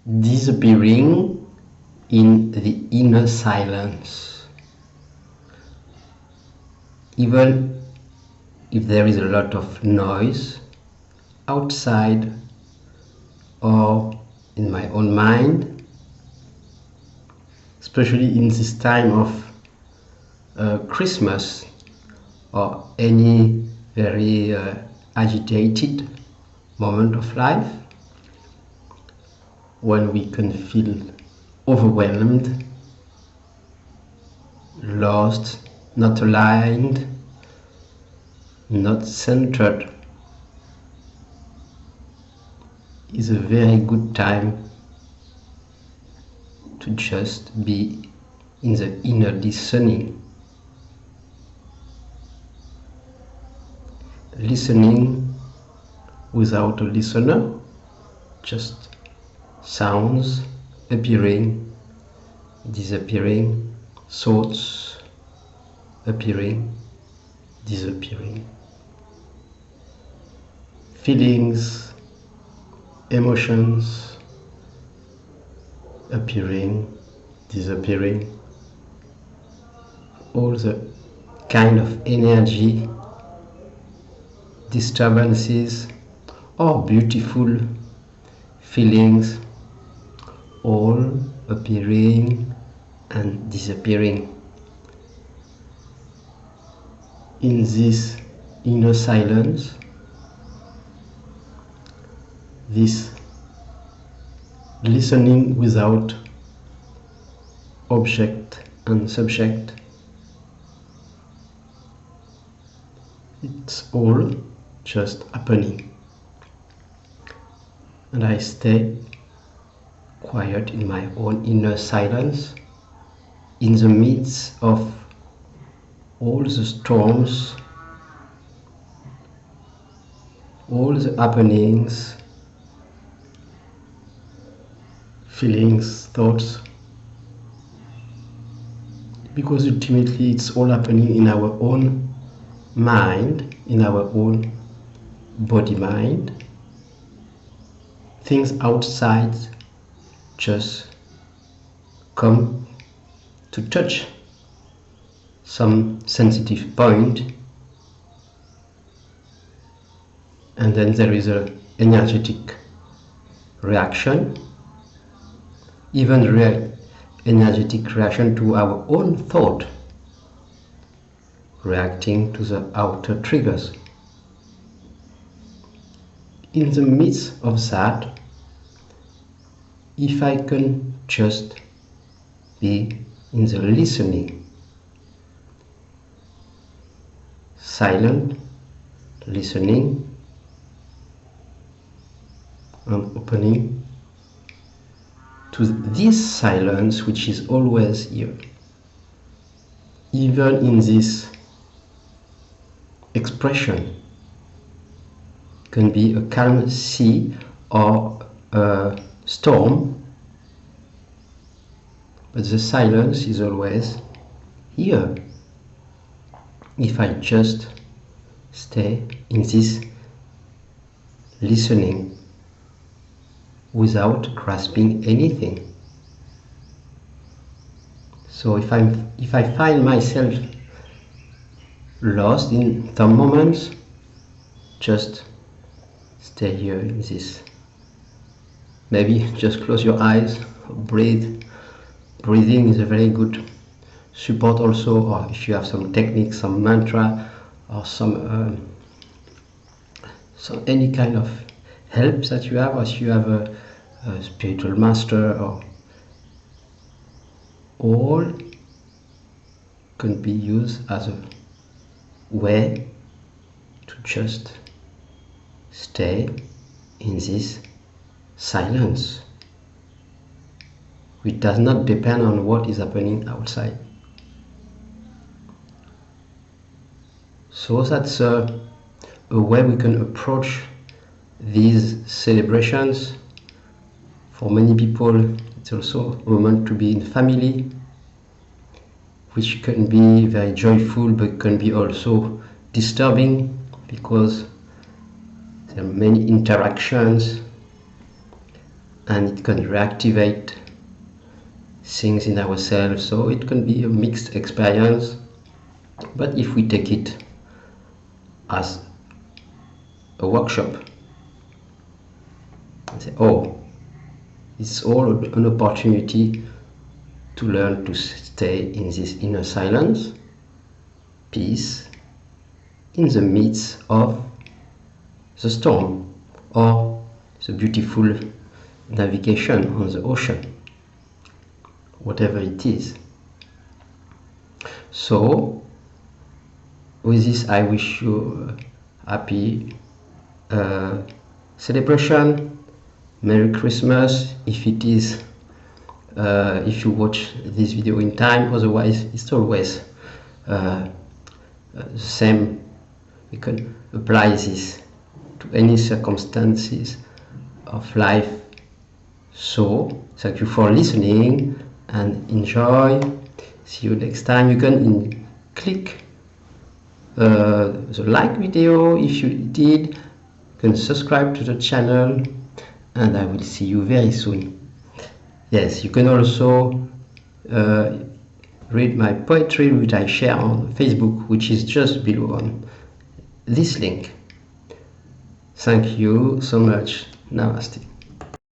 disappearing in the inner silence. Even if there is a lot of noise outside or in my own mind, especially in this time of Christmas or any very agitated moment of life, when we can feel overwhelmed, lost, not aligned, not centered, is a very good time to just be in the inner listening. Listening without a listener, just sounds appearing, disappearing, thoughts appearing, disappearing, feelings, emotions appearing, disappearing, all the kind of energy, disturbances or beautiful feelings all appearing and disappearing. In this inner silence, this listening without object and subject, it's all just happening. And I stay quiet in my own inner silence in the midst of all the storms, all the happenings, feelings, thoughts, because ultimately it's all happening in our own mind, in our own body-mind. Things outside just come to touch some sensitive point, and then there is an energetic reaction, even energetic reaction to our own thought, reacting to the outer triggers. In the midst of that, if I can just be in the listening, silent listening and opening to this silence which is always here, even in this expression, can be a calm sea or a storm, but the silence is always here. If I just stay in this listening without grasping anything. So if I find myself lost in some moments, just stay here in this. Maybe just close your eyes, breathe. Breathing is a very good support also, or if you have some technique, some mantra, or some any kind of help that you have, or if you have a spiritual master, or all can be used as a way to just stay in this silence, which does not depend on what is happening outside. So that's a way we can approach these celebrations. For many people, it's also a moment to be in family, which can be very joyful but can be also disturbing because there are many interactions, and it can reactivate things in ourselves, so it can be a mixed experience. But if we take it as a workshop and say, oh, it's all an opportunity to learn to stay in this inner silence, peace, in the midst of the storm or the beautiful navigation on the ocean, whatever it is. So with this, I wish you a happy celebration, Merry Christmas, if it is if you watch this video in time. Otherwise, it's always the same. You can apply this to any circumstances of life. So thank you for listening and enjoy. See you next time. You can click the like video if you did. You can subscribe to the channel, and I will see you very soon. Yes, you can also read my poetry, which I share on Facebook, which is just below on this link. Thank you so much. Namaste.